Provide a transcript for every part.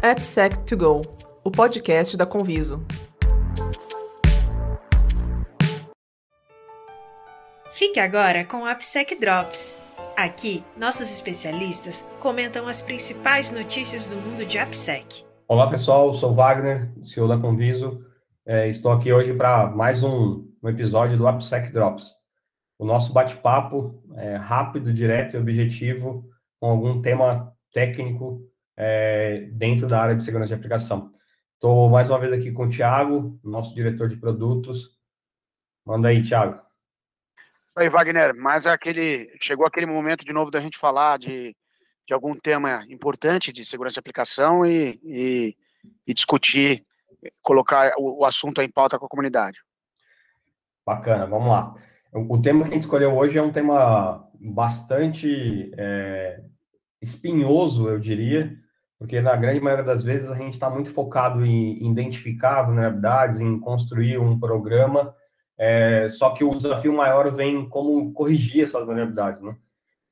AppSec2Go, o podcast da Conviso. Fique agora com o AppSec Drops. Aqui, nossos especialistas comentam as principais notícias do mundo de AppSec. Olá pessoal, sou Wagner, CEO da Conviso. Estou aqui hoje para mais um episódio do AppSec Drops. O nosso bate-papo é rápido, direto e objetivo com algum tema técnico dentro da área de segurança de aplicação. Estou mais uma vez aqui com o Thiago, nosso diretor de produtos. Manda aí, Thiago. Aí, Wagner, chegou aquele momento de novo da gente falar de algum tema importante de segurança de aplicação e discutir, colocar o assunto em pauta com a comunidade. Bacana, vamos lá. O tema que a gente escolheu hoje é um tema bastante espinhoso, eu diria, porque na grande maioria das vezes a gente está muito focado em identificar vulnerabilidades, em construir um programa, só que o desafio maior vem como corrigir essas vulnerabilidades, né?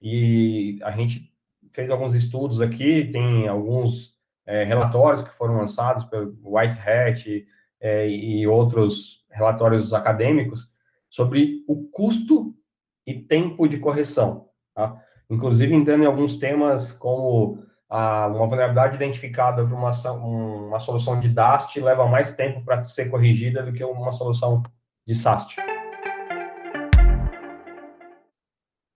E a gente fez alguns estudos aqui, tem alguns relatórios que foram lançados pelo White Hat e outros relatórios acadêmicos sobre o custo e tempo de correção, tá? Inclusive entrando em alguns temas como uma vulnerabilidade identificada por uma solução de DAST leva mais tempo para ser corrigida do que uma solução de SAST.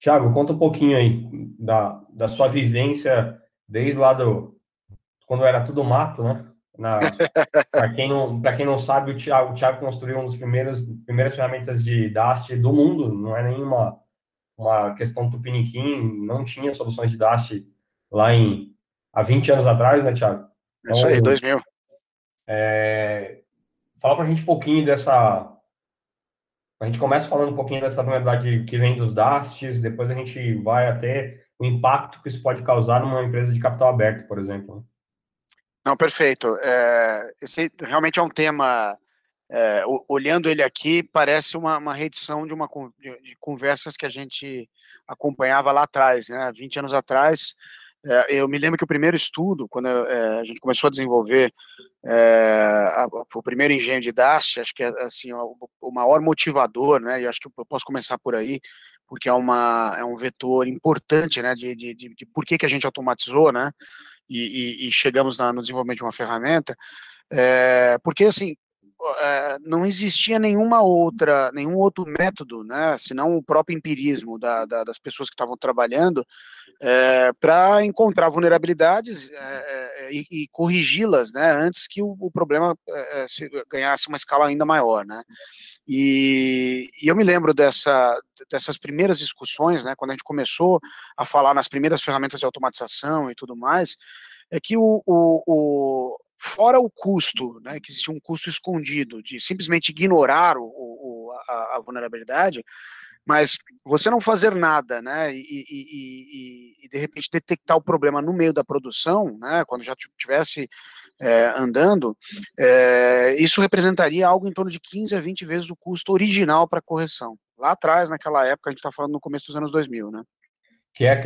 Thiago, conta um pouquinho aí da sua vivência desde lá quando era tudo mato, né? Para quem não sabe, o Thiago construiu uma das primeiras ferramentas de DAST do mundo, não é nenhuma uma questão tupiniquim, não tinha soluções de DAST lá há 20 anos atrás, né, Thiago? Então, isso aí, 2000. Fala para a gente um pouquinho dessa... A gente começa falando um pouquinho dessa vulnerabilidade que vem dos DASTs, depois a gente vai até o impacto que isso pode causar numa empresa de capital aberto, por exemplo. Não, perfeito. Esse realmente é um tema, olhando ele aqui, parece uma reedição de conversas que a gente acompanhava lá atrás, né? 20 anos atrás, eu me lembro que o primeiro estudo, quando a gente começou a desenvolver o primeiro engenho de DAST, acho que é assim, o maior motivador, né? E acho que eu posso começar por aí, porque é um vetor importante, né? De por que a gente automatizou, né? E chegamos no desenvolvimento de uma ferramenta, porque assim não existia nenhum outro método, né? Senão o próprio empirismo das pessoas que estavam trabalhando para encontrar vulnerabilidades e corrigi-las, né, antes que o problema ganhasse uma escala ainda maior, né? E eu me lembro dessas primeiras discussões, né, quando a gente começou a falar nas primeiras ferramentas de automatização e tudo mais, é que fora o custo, né, que existia um custo escondido de simplesmente ignorar a vulnerabilidade, mas você não fazer nada, né, e de repente detectar o problema no meio da produção, né, quando já estivesse andando, isso representaria algo em torno de 15 a 20 vezes o custo original para correção. Lá atrás, naquela época, a gente está falando no começo dos anos 2000, né? Que é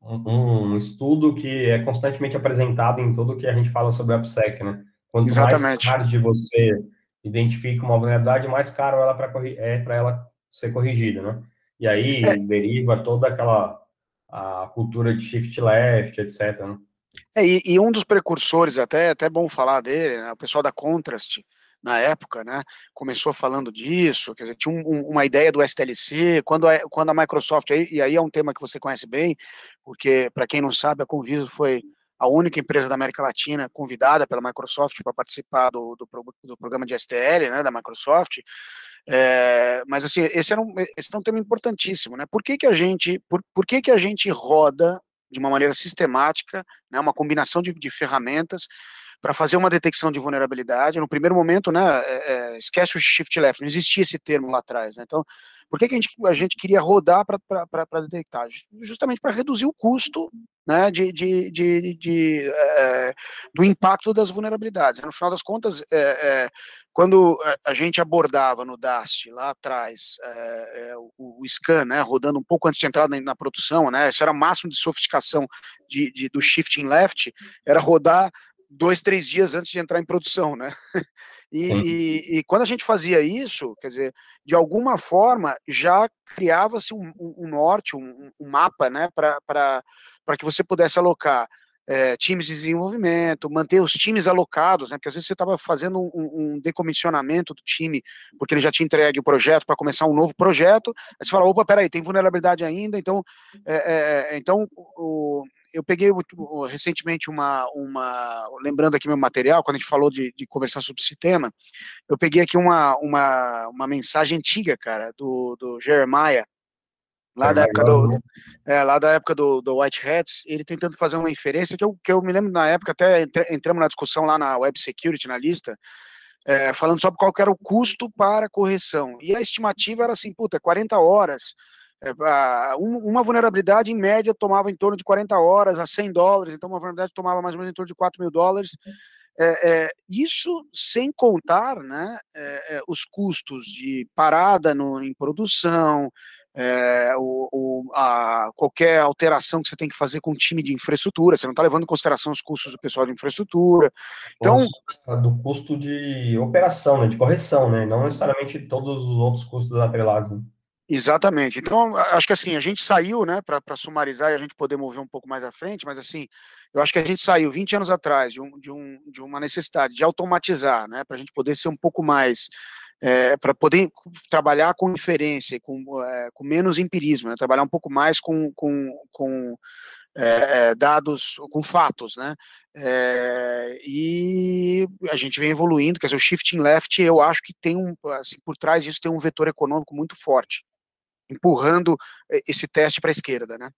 um estudo que é constantemente apresentado em tudo que a gente fala sobre AppSec, né? Quanto Exatamente. mais tarde você identifica uma vulnerabilidade, mais caro ela para ela ser corrigida, né? E aí deriva toda a cultura de shift left, etc., né? E um dos precursores, até bom falar dele, né, o pessoal da Contrast, na época, né, começou falando disso, quer dizer, tinha uma ideia do STLC, quando a Microsoft, e aí é um tema que você conhece bem, porque, para quem não sabe, a Conviso foi a única empresa da América Latina convidada pela Microsoft para participar do programa de STL, né, da Microsoft. Mas assim, esse é um tema importantíssimo, né? Por que a gente roda de uma maneira sistemática, né, uma combinação de ferramentas para fazer uma detecção de vulnerabilidade? No primeiro momento, né, esquece o shift left, não existia esse termo lá atrás, né? Então, por que a gente queria rodar para detectar? Justamente para reduzir o custo, né, do impacto das vulnerabilidades. No final das contas, quando a gente abordava no DAST lá atrás o scan, né, rodando um pouco antes de entrar na produção, né, isso era o máximo de sofisticação do shifting left, era rodar 2, 3 dias antes de entrar em produção, né? E quando a gente fazia isso, quer dizer, de alguma forma já criava-se um norte, um mapa, né, para que você pudesse alocar times de desenvolvimento, manter os times alocados, né, porque às vezes você estava fazendo um decomissionamento do time, porque ele já tinha entregue o projeto para começar um novo projeto, aí você fala, opa, peraí, tem vulnerabilidade ainda, então, eu peguei recentemente lembrando aqui meu material, quando a gente falou de conversar sobre sistema, eu peguei aqui uma mensagem antiga, cara, do Jeremiah, lá da época do White Hats, ele tentando fazer uma inferência, que eu me lembro na época, até entramos na discussão lá na Web Security, na lista, falando sobre qual era o custo para correção, e a estimativa era assim, 40 horas, uma vulnerabilidade em média tomava em torno de 40 horas a $100, então uma vulnerabilidade tomava mais ou menos em torno de $4.000, isso sem contar, né, os custos de parada em produção, qualquer alteração que você tem que fazer com o time de infraestrutura, você não está levando em consideração os custos do pessoal de infraestrutura. Então, do custo de operação, né, de correção, né, não necessariamente todos os outros custos atrelados, né? Exatamente. Então, acho que assim, a gente saiu, né, para sumarizar e a gente poder mover um pouco mais à frente, mas assim, eu acho que a gente saiu 20 anos atrás de uma necessidade de automatizar, né, para a gente poder ser um pouco mais, para poder trabalhar com inferência, com menos empirismo, né, trabalhar um pouco mais com dados, com fatos, né, e a gente vem evoluindo, quer dizer, o shifting left, eu acho que tem assim, por trás disso tem um vetor econômico muito forte, empurrando esse teste para a esquerda, né?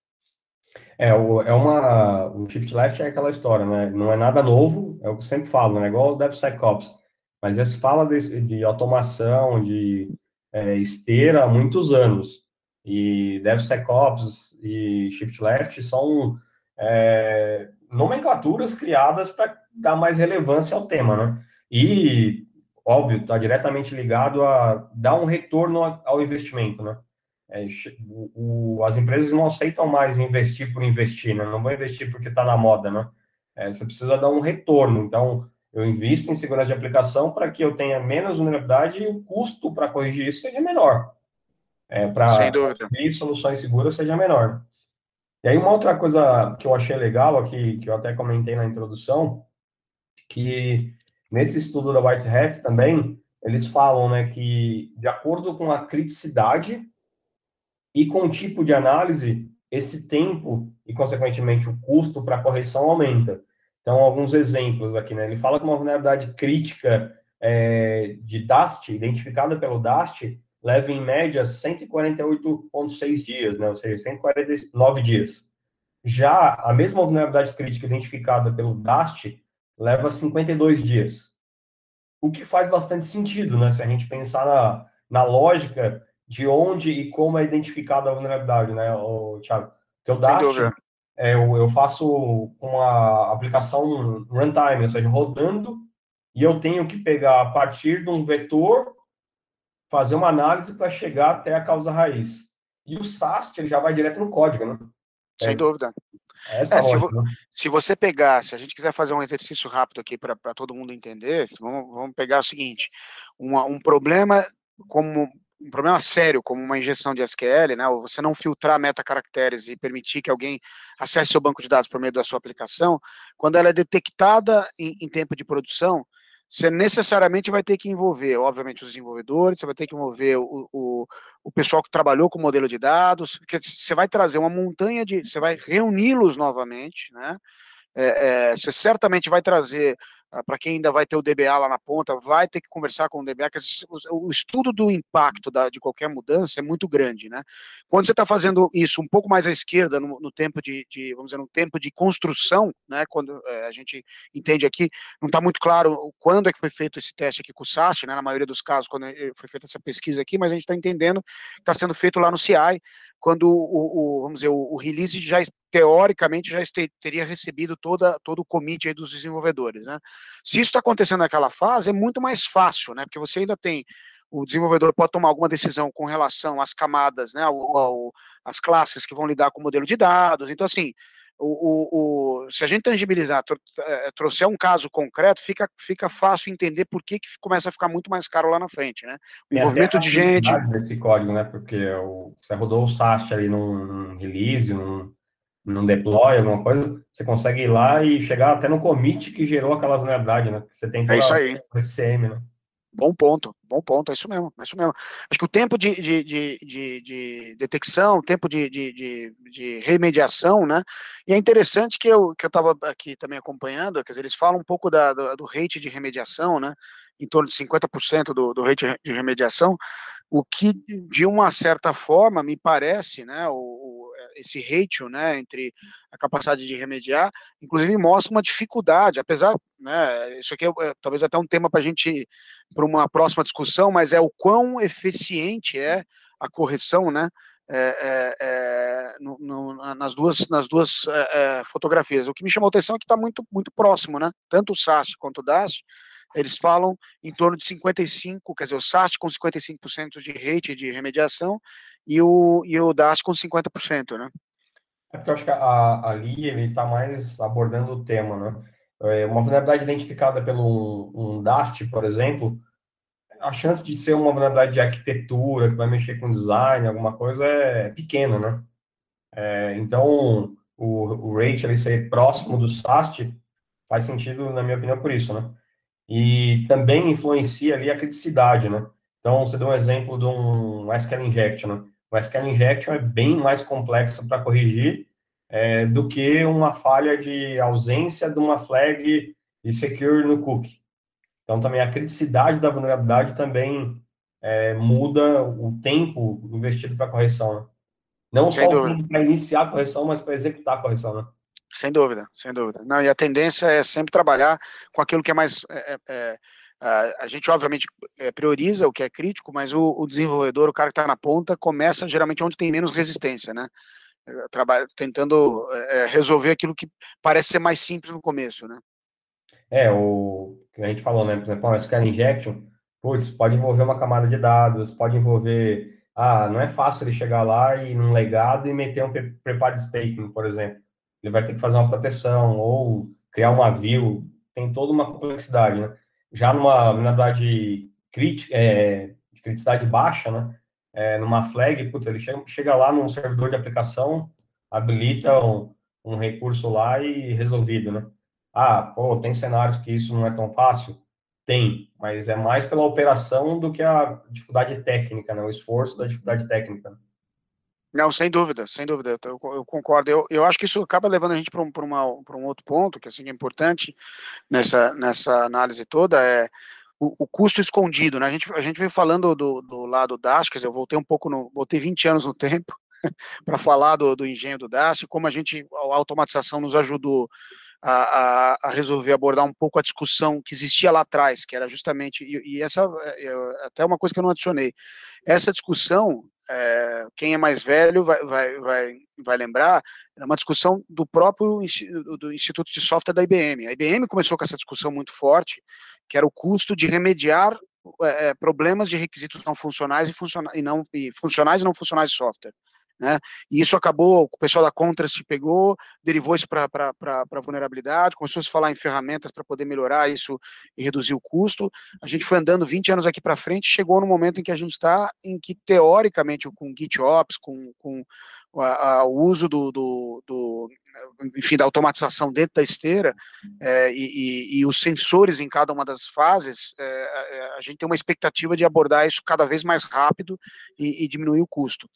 O shift left é aquela história, né? Não é nada novo, é o que eu sempre falo, né? Igual o DevSecOps. Mas esse fala de automação, de esteira há muitos anos. E DevSecOps e shift left são nomenclaturas criadas para dar mais relevância ao tema, né? E, óbvio, está diretamente ligado a dar um retorno ao investimento, né? As empresas não aceitam mais investir por investir, né? Não vão investir porque está na moda, né? Você precisa dar um retorno. Então, eu invisto em segurança de aplicação para que eu tenha menos vulnerabilidade e o custo para corrigir isso seja menor. Para construir soluções seguras seja menor. E aí, uma outra coisa que eu achei legal aqui, que eu até comentei na introdução, que nesse estudo da White Hat também, eles falam, né, que de acordo com a criticidade e com o tipo de análise, esse tempo e, consequentemente, o custo para correção aumenta. Então, alguns exemplos aqui, né? Ele fala que uma vulnerabilidade crítica de DAST, identificada pelo DAST, leva, em média, 148,6 dias, né? Ou seja, 149 dias. Já a mesma vulnerabilidade crítica identificada pelo DAST leva 52 dias. O que faz bastante sentido, né? Se a gente pensar na lógica de onde e como é identificada a vulnerabilidade, né, Thiago? Porque o DAST, eu faço com a aplicação runtime, ou seja, rodando, e eu tenho que pegar a partir de um vetor, fazer uma análise para chegar até a causa raiz. E o SAST, ele já vai direto no código, né? Sem dúvida. Se você pegar, se a gente quiser fazer um exercício rápido aqui para todo mundo entender, vamos pegar o seguinte, um problema sério, como uma injeção de SQL, né, ou você não filtrar metacaracteres e permitir que alguém acesse seu banco de dados por meio da sua aplicação, quando ela é detectada em tempo de produção, você necessariamente vai ter que envolver, obviamente, os desenvolvedores, você vai ter que envolver o pessoal que trabalhou com o modelo de dados, porque você vai trazer uma montanha você vai reuni-los novamente, né? Você certamente vai trazer, para quem ainda vai ter o DBA lá na ponta, vai ter que conversar com o DBA, que o estudo do impacto de qualquer mudança é muito grande, né? Quando você está fazendo isso um pouco mais à esquerda, no tempo vamos dizer, no tempo de construção, né? Quando a gente entende aqui, não está muito claro quando é que foi feito esse teste aqui com o SAST, né? Na maioria dos casos, quando foi feita essa pesquisa aqui, mas a gente está entendendo que está sendo feito lá no CI, quando vamos dizer, o release já, teoricamente, já teria recebido todo o commit aí dos desenvolvedores, né? Se isso está acontecendo naquela fase, é muito mais fácil, né? Porque você ainda tem, o desenvolvedor pode tomar alguma decisão com relação às camadas, né? As classes que vão lidar com o modelo de dados. Então, assim, se a gente tangibilizar, trouxer um caso concreto, fica fácil entender por que começa a ficar muito mais caro lá na frente, né? O envolvimento de gente. Desse código, né? Porque você rodou o SAST ali num release, num deploy, alguma coisa, você consegue ir lá e chegar até no commit que gerou aquela vulnerabilidade, né? Você tem toda isso aí. a SCM, né? Bom ponto, é isso mesmo, é isso mesmo. Acho que o tempo de detecção, o tempo de remediação, né? E é interessante que eu estava aqui também acompanhando, quer dizer, eles falam um pouco do rate de remediação, né? Em torno de 50% do rate de remediação, o que, de uma certa forma, me parece, né? Esse ratio, né, entre a capacidade de remediar, inclusive mostra uma dificuldade, apesar, né, isso aqui é talvez até um tema para a gente, para uma próxima discussão, mas é o quão eficiente é a correção, né, nas duas fotografias. O que me chamou a atenção é que está muito, muito próximo, né, tanto o SAST quanto o DAST, eles falam em torno de 55%, quer dizer, o SAST com 55% de rate de remediação e o DAST com 50%, né? É porque eu acho que ali ele está mais abordando o tema, né? Uma vulnerabilidade identificada pelo um DAST, por exemplo, a chance de ser uma vulnerabilidade de arquitetura, que vai mexer com design, alguma coisa, é pequena, né? Então, o rate ali ser próximo do SAST faz sentido, na minha opinião, por isso, né? E também influencia ali a criticidade, né? Então, você deu um exemplo de um SQL injection, né? O SQL injection é bem mais complexo para corrigir do que uma falha de ausência de uma flag de secure no cookie. Então, também a criticidade da vulnerabilidade também muda o tempo investido para a correção, né? Não Sem só o dúvida. tempo para iniciar a correção, mas para executar a correção, né? Sem dúvida, sem dúvida. Não, e a tendência é sempre trabalhar com aquilo que é mais. A gente, obviamente, prioriza o que é crítico, mas o desenvolvedor, o cara que está na ponta, começa geralmente onde tem menos resistência, né? Tentando resolver aquilo que parece ser mais simples no começo, né? O que a gente falou, né? Por exemplo, o SQL Injection, putz, pode envolver uma camada de dados, pode envolver. Não é fácil ele chegar lá e num legado e meter um prepared statement, por exemplo. Ele vai ter que fazer uma proteção ou criar uma view, tem toda uma complexidade, né? Já numa vulnerabilidade crítica, de criticidade baixa, né? Numa flag, putz, ele chega lá num servidor de aplicação, habilita um recurso lá e resolvido, né? Tem cenários que isso não é tão fácil? Tem, mas é mais pela operação do que a dificuldade técnica, né? O esforço da dificuldade técnica. Não, sem dúvida, eu concordo. Eu acho que isso acaba levando a gente para um outro ponto, que assim, é importante nessa análise toda, é o custo escondido, né? A gente veio falando do lado Dash, quer dizer, eu voltei 20 anos no tempo para falar do engenho do Dash, como a automatização nos ajudou a resolver abordar um pouco a discussão que existia lá atrás, que era justamente, e essa até uma coisa que eu não adicionei, essa discussão, quem é mais velho vai lembrar, é uma discussão do próprio do Instituto de Software da IBM. A IBM começou com essa discussão muito forte, que era o custo de remediar problemas de requisitos não funcionais e funcionais e não funcionais de software. Né? E isso acabou, o pessoal da Contrast pegou, derivou isso para vulnerabilidade, começou a se falar em ferramentas para poder melhorar isso e reduzir o custo. A gente foi andando 20 anos aqui para frente, chegou no momento em que a gente está, em que teoricamente com GitOps, com o uso enfim, da automatização dentro da esteira e os sensores em cada uma das fases, a gente tem uma expectativa de abordar isso cada vez mais rápido e diminuir o custo.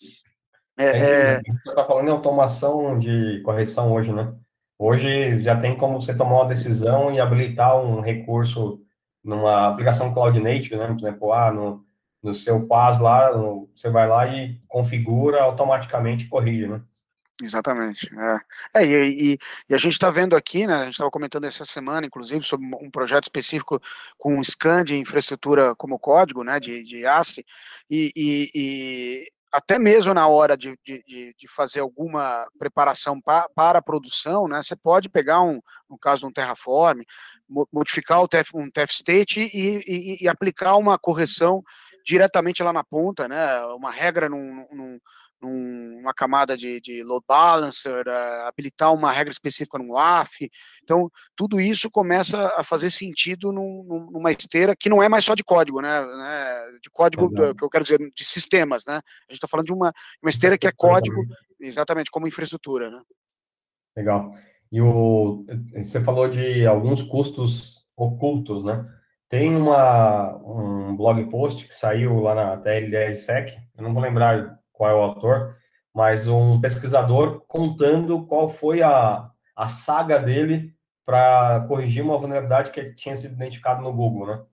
Você está falando em automação de correção hoje, né? Hoje já tem como você tomar uma decisão e habilitar um recurso numa aplicação Cloud Native, né? Por exemplo, no seu PaaS lá, você vai lá e configura automaticamente e corrige, né? Exatamente. E a gente está vendo aqui, né? A gente estava comentando essa semana, inclusive, sobre um projeto específico com um scan de infraestrutura como código, né? De ACI, e até mesmo na hora de fazer alguma preparação para a produção, né? Você pode pegar no caso de um Terraform, modificar um TF-state e aplicar uma correção diretamente lá na ponta, né? Uma regra num numa camada de load balancer, habilitar uma regra específica no WAF. Então, tudo isso começa a fazer sentido numa esteira que não é mais só de código, né? De código, que eu quero dizer, de sistemas, né? A gente está falando de uma esteira que é código, exatamente, como infraestrutura, né? Legal. E você falou de alguns custos ocultos, né? Tem um blog post que saiu lá na TLDR-Sec, eu não vou lembrar qual é o autor, mas um pesquisador contando qual foi a saga dele para corrigir uma vulnerabilidade que tinha sido identificada no Google, né?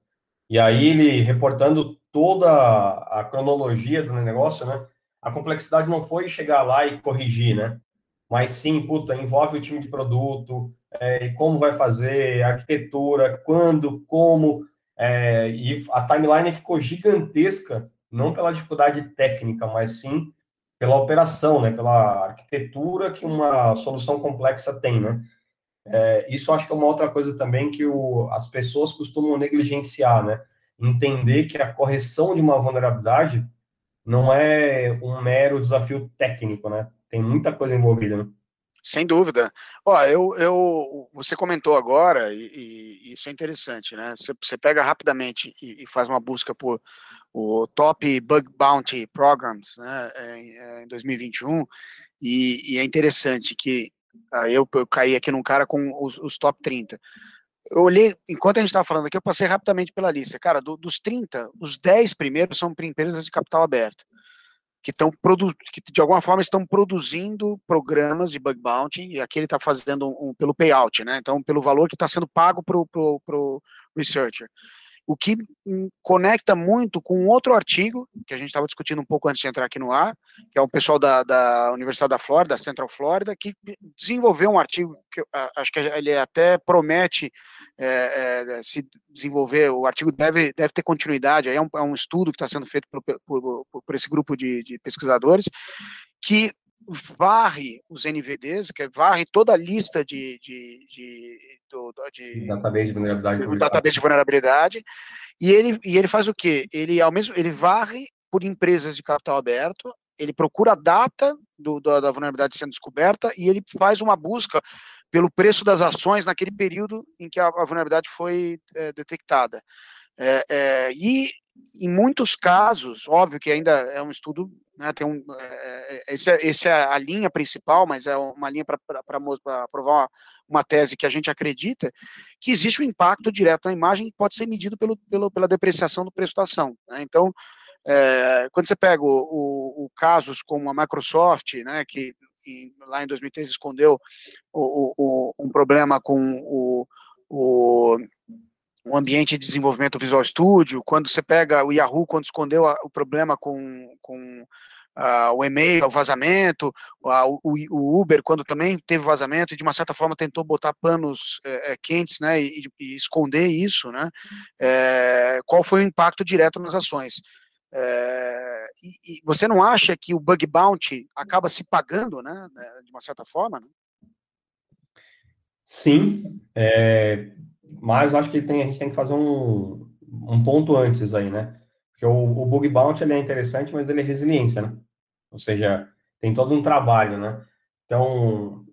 E aí ele reportando toda a cronologia do negócio, né? A complexidade não foi chegar lá e corrigir, né? Mas sim, puta, envolve o time de produto, e como vai fazer, arquitetura, quando, como, e a timeline ficou gigantesca, não pela dificuldade técnica, mas sim pela operação, né, pela arquitetura que uma solução complexa tem, né? Isso eu acho que é uma outra coisa também que as pessoas costumam negligenciar, né? Entender que a correção de uma vulnerabilidade não é um mero desafio técnico, né? Tem muita coisa envolvida, né? Sem dúvida. Ó, você comentou agora, e isso é interessante, né? Você pega rapidamente e faz uma busca por o Top Bug Bounty Programs, né, em 2021, e é interessante que eu caí aqui num cara com os top 30. Eu olhei, enquanto a gente estava falando aqui, eu passei rapidamente pela lista. Cara, dos 30, os 10 primeiros são empresas de capital aberto, que de alguma forma estão produzindo programas de bug bounty, e aqui ele está fazendo pelo payout, né? Então, pelo valor que está sendo pago para o researcher. O que conecta muito com outro artigo, que a gente estava discutindo um pouco antes de entrar aqui no ar, que é um pessoal da Universidade da Flórida, da Central Florida, que desenvolveu um artigo, que acho que ele até promete se desenvolver, o artigo deve ter continuidade, aí é um estudo que está sendo feito por esse grupo de pesquisadores, que varre os NVDs, que varre toda a lista de database de vulnerabilidade, do database de vulnerabilidade, e ele faz o quê? Ele varre por empresas de capital aberto, ele procura a data da vulnerabilidade sendo descoberta e ele faz uma busca pelo preço das ações naquele período em que a vulnerabilidade foi detectada. E em muitos casos, óbvio que ainda é um estudo, né, essa é a linha principal, mas é uma linha para provar uma tese que a gente acredita que existe um impacto direto na imagem que pode ser medido pela depreciação do preço da ação, né? Então, quando você pega casos como a Microsoft, né, que lá em 2003 escondeu um problema com um ambiente de desenvolvimento Visual Studio, quando você pega o Yahoo, quando escondeu o problema com o e-mail, o vazamento, o Uber, quando também teve vazamento, e de uma certa forma tentou botar panos quentes, né, e esconder isso, né, qual foi o impacto direto nas ações. E você não acha que o bug bounty acaba se pagando, né, de uma certa forma, né? Sim, mas acho que a gente tem que fazer um ponto antes aí, né? Porque o bug bounty ele é interessante, mas ele é resiliência, né? Ou seja, tem todo um trabalho, né? Então,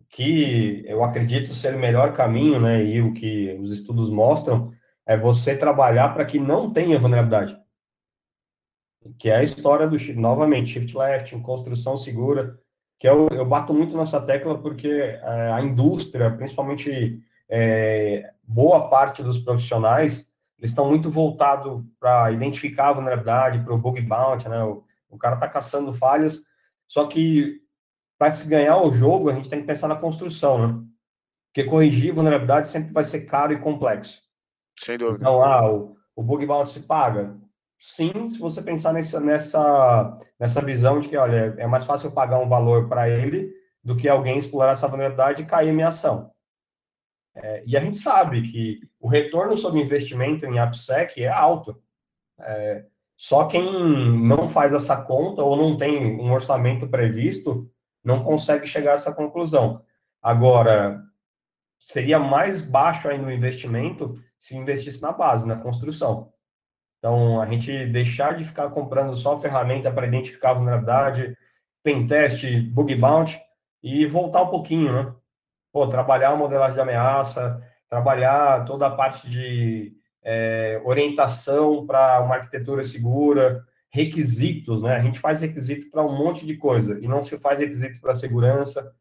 o que eu acredito ser o melhor caminho, né? E o que os estudos mostram é você trabalhar para que não tenha vulnerabilidade. Que é a história novamente, shift left, em construção segura, que eu bato muito nessa tecla porque a indústria, principalmente boa parte dos profissionais, eles estão muito voltados para identificar a vulnerabilidade, para o bug bounty, né? O cara está caçando falhas, só que para se ganhar o jogo, a gente tem que pensar na construção, né? Porque corrigir vulnerabilidade sempre vai ser caro e complexo. Sem dúvida. Então, o bug bounty se paga? Sim, se você pensar nessa visão de que, olha, é mais fácil eu pagar um valor para ele do que alguém explorar essa vulnerabilidade e cair em minha ação. E a gente sabe que o retorno sobre investimento em AppSec é alto. Só quem não faz essa conta ou não tem um orçamento previsto não consegue chegar a essa conclusão. Agora, seria mais baixo ainda o investimento se investisse na base, na construção. Então, a gente deixar de ficar comprando só ferramenta para identificar a vulnerabilidade, pentest, bug bounty, e voltar um pouquinho, né? Pô, trabalhar a modelagem de ameaça, trabalhar toda a parte de orientação para uma arquitetura segura, requisitos, né? A gente faz requisito para um monte de coisa e não se faz requisito para segurança.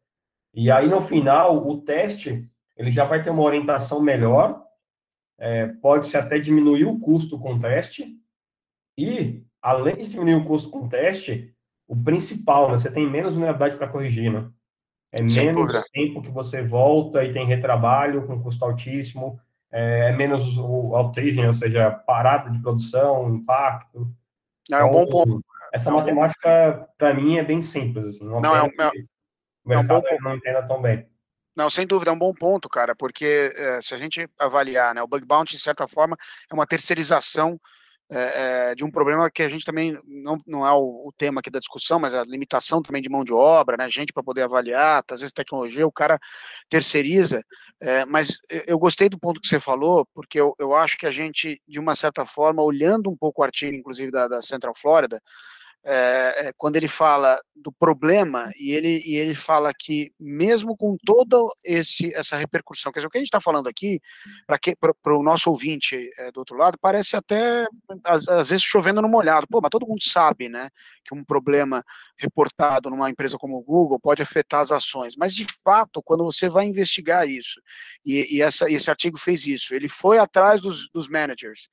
E aí, no final, o teste, ele já vai ter uma orientação melhor, pode-se até diminuir o custo com o teste, e, além de diminuir o custo com o teste, o principal, né? Você tem menos vulnerabilidade para corrigir, né? É Sem menos dúvida. tempo que você volta e tem retrabalho com custo altíssimo, é menos o outage, né? Ou seja, parada de produção, impacto. É um Então, bom ponto. essa É um bom, matemática, para mim, é bem simples. Assim, uma não, pena que o é um bom mercado ponto. não entenda tão bem. Não, sem dúvida, é um bom ponto, cara, porque se a gente avaliar, né, o bug bounty, de certa forma, é uma terceirização de um problema que a gente também, não é o tema aqui da discussão, mas a limitação também de mão de obra, né, gente para poder avaliar, às vezes tecnologia, o cara terceiriza, mas eu gostei do ponto que você falou, porque eu acho que a gente, de uma certa forma, olhando um pouco o artigo, inclusive, da Central Florida, quando ele fala do problema e ele fala que mesmo com toda essa repercussão, quer dizer, o que a gente está falando aqui, para o nosso ouvinte do outro lado, parece até, às vezes, chovendo no molhado. Pô, mas todo mundo sabe, né, que um problema reportado numa empresa como o Google pode afetar as ações, mas, de fato, quando você vai investigar isso, esse artigo fez isso, ele foi atrás dos managers,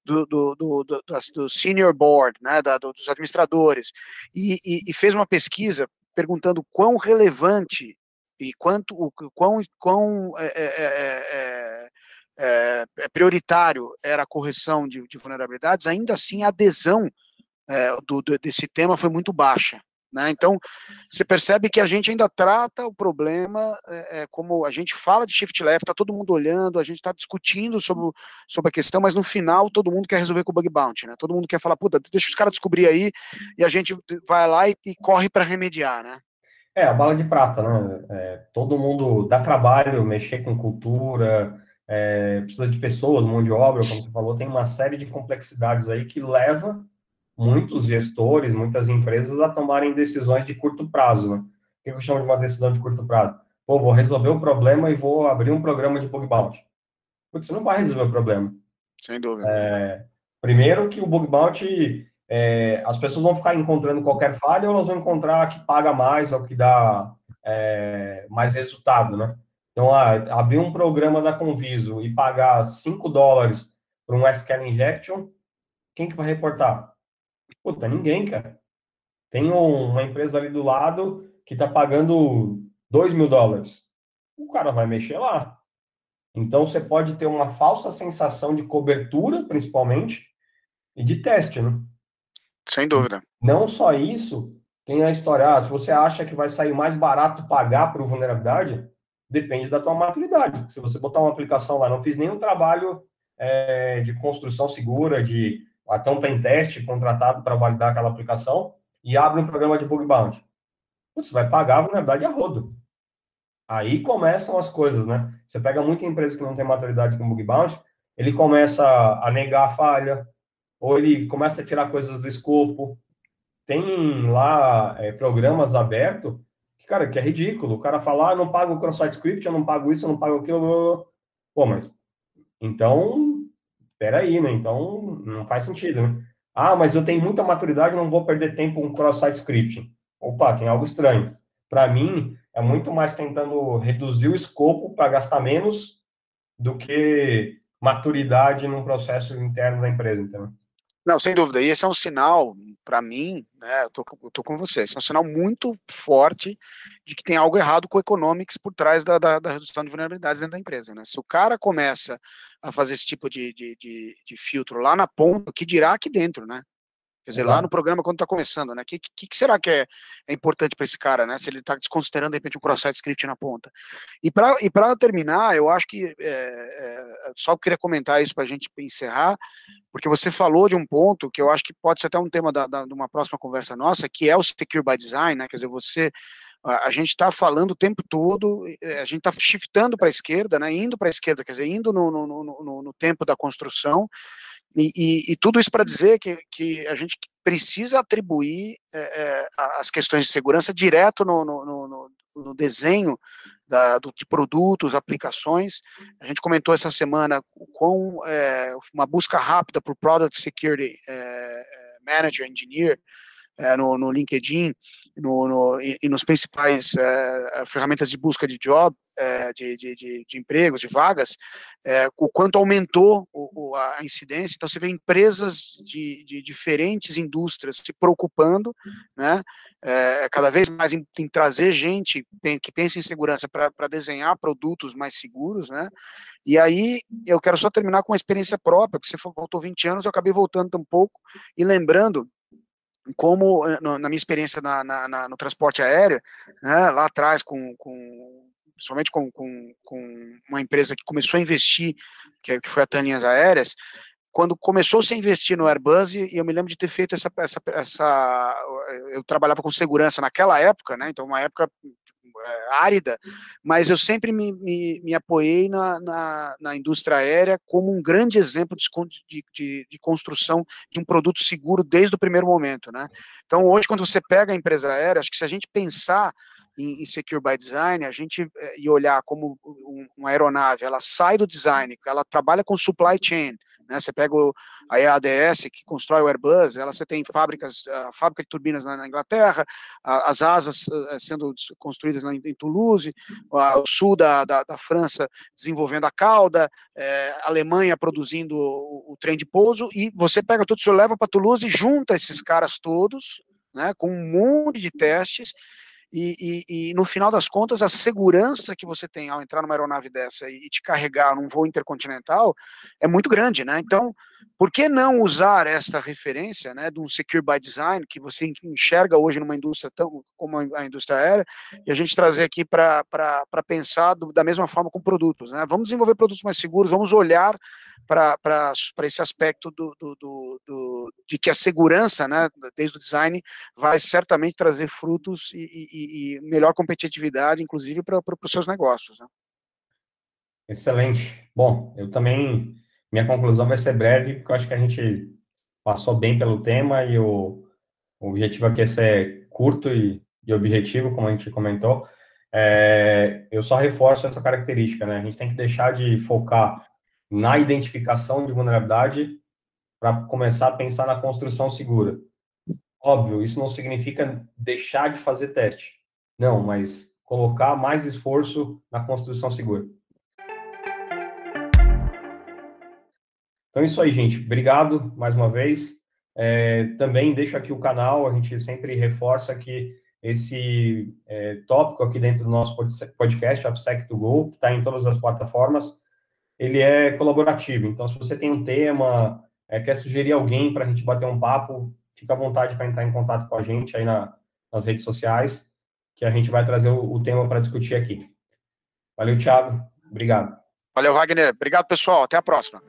do senior board, né, dos administradores, e fez uma pesquisa perguntando quão relevante e quão prioritário era a correção de vulnerabilidades. Ainda assim a adesão desse tema foi muito baixa. Né? Então, você percebe que a gente ainda trata o problema como a gente fala de shift left, está todo mundo olhando, a gente está discutindo sobre a questão, mas no final todo mundo quer resolver com o bug bounty, né? Todo mundo quer falar, puta, deixa os caras descobrir aí, e a gente vai lá e corre para remediar, né? A bala de prata, né? Todo mundo dá trabalho, mexer com cultura, precisa de pessoas, mão de obra, como você falou, tem uma série de complexidades aí que leva muitos gestores, muitas empresas a tomarem decisões de curto prazo, né? O que eu chamo de uma decisão de curto prazo? Pô, vou resolver o problema e vou abrir um programa de bug bounty. Porque você não vai resolver o problema. Sem dúvida. Primeiro que o bug bounty, as pessoas vão ficar encontrando qualquer falha ou elas vão encontrar a que paga mais ou que dá mais resultado, né? Então, abrir um programa da Conviso e pagar $5 por um SQL injection, quem que vai reportar? Puta, ninguém, cara. Tem uma empresa ali do lado que está pagando $2.000. O cara vai mexer lá. Então, você pode ter uma falsa sensação de cobertura, principalmente, e de teste, né? Sem dúvida. Não só isso, tem a história, se você acha que vai sair mais barato pagar por vulnerabilidade, depende da tua maturidade. Se você botar uma aplicação lá, não fiz nenhum trabalho de construção segura, de até um pentest contratado para validar aquela aplicação, e abre um programa de bug bounty. Você vai pagar a vulnerabilidade a rodo. Aí começam as coisas, né? Você pega muita empresa que não tem maturidade com bug bounty, ele começa a negar a falha, ou ele começa a tirar coisas do escopo. Tem lá programas abertos que, cara, que é ridículo. O cara fala, eu não pago o cross-site script, eu não pago isso, eu não pago aquilo. Pô, mas então, peraí, né? Então, não faz sentido, né? Mas eu tenho muita maturidade, não vou perder tempo com cross-site scripting. Opa, tem algo estranho. Para mim, é muito mais tentando reduzir o escopo para gastar menos do que maturidade num processo interno da empresa, entendeu? Não, sem dúvida. E esse é um sinal, para mim, né, eu tô com você, esse é um sinal muito forte de que tem algo errado com o economics por trás da redução de vulnerabilidades dentro da empresa. Né? Se o cara começa a fazer esse tipo de filtro lá na ponta, o que dirá aqui dentro, né? Quer dizer, lá no programa, quando está começando, né? O que será que é importante para esse cara, né? Se ele está desconsiderando, de repente, um cross-site script na ponta. E para terminar, eu acho que só queria comentar isso para a gente encerrar, porque você falou de um ponto que eu acho que pode ser até um tema de uma próxima conversa nossa, que é o Secure by Design, né? Quer dizer, a gente está falando o tempo todo, a gente está shiftando para a esquerda, né? Indo para a esquerda, quer dizer, indo no tempo da construção, E tudo isso para dizer que a gente precisa atribuir as questões de segurança direto no desenho de produtos, aplicações. A gente comentou essa semana com uma busca rápida por Product Security Manager, Engineer, no LinkedIn e nos principais ferramentas de busca de job, de empregos, de vagas, o quanto aumentou a incidência. Então, você vê empresas de diferentes indústrias se preocupando, né, cada vez mais em trazer gente que pensa em segurança para desenhar produtos mais seguros, né. E aí, eu quero só terminar com uma experiência própria, porque você voltou 20 anos, eu acabei voltando um pouco e lembrando como, na minha experiência no transporte aéreo, né, lá atrás, principalmente com uma empresa que começou a investir, que foi a TAM Linhas Aéreas, quando começou-se a investir no Airbus, e eu me lembro de ter feito eu trabalhava com segurança naquela época, né, então uma época árida, mas eu sempre me apoiei na indústria aérea como um grande exemplo de construção de um produto seguro desde o primeiro momento, né? Então, hoje, quando você pega a empresa aérea, acho que se a gente pensar em Secure by Design, a gente e olhar como uma aeronave, ela sai do design, ela trabalha com supply chain, né? Você pega a EADS, que constrói o Airbus, você tem fábrica de turbinas na Inglaterra, as asas sendo construídas em Toulouse, o sul da França desenvolvendo a cauda, a Alemanha produzindo o trem de pouso, e você pega tudo isso, leva para Toulouse e junta esses caras todos, né, com um monte de testes, e no final das contas, a segurança que você tem ao entrar numa aeronave dessa e te carregar num voo intercontinental é muito grande, né? Então, por que não usar esta referência, né, de um Secure by Design, que você enxerga hoje numa indústria como a indústria aérea, e a gente trazer aqui para pensar da mesma forma com produtos, né? Vamos desenvolver produtos mais seguros, vamos olhar para esse aspecto de que a segurança, né, desde o design, vai certamente trazer frutos e melhor competitividade, inclusive, para os seus negócios, né? Excelente. Bom, eu também, minha conclusão vai ser breve, porque eu acho que a gente passou bem pelo tema e o objetivo aqui é ser curto e objetivo, como a gente comentou. Eu só reforço essa característica, né? A gente tem que deixar de focar na identificação de vulnerabilidade para começar a pensar na construção segura. Óbvio, isso não significa deixar de fazer teste. Não, mas colocar mais esforço na construção segura. Então é isso aí, gente. Obrigado mais uma vez. Também deixo aqui o canal, a gente sempre reforça que esse tópico aqui dentro do nosso podcast, AppSec2Go, que está em todas as plataformas, ele é colaborativo. Então, se você tem um tema, quer sugerir alguém para a gente bater um papo, fica à vontade para entrar em contato com a gente aí nas redes sociais, que a gente vai trazer o tema para discutir aqui. Valeu, Thiago. Obrigado. Valeu, Wagner. Obrigado, pessoal. Até a próxima.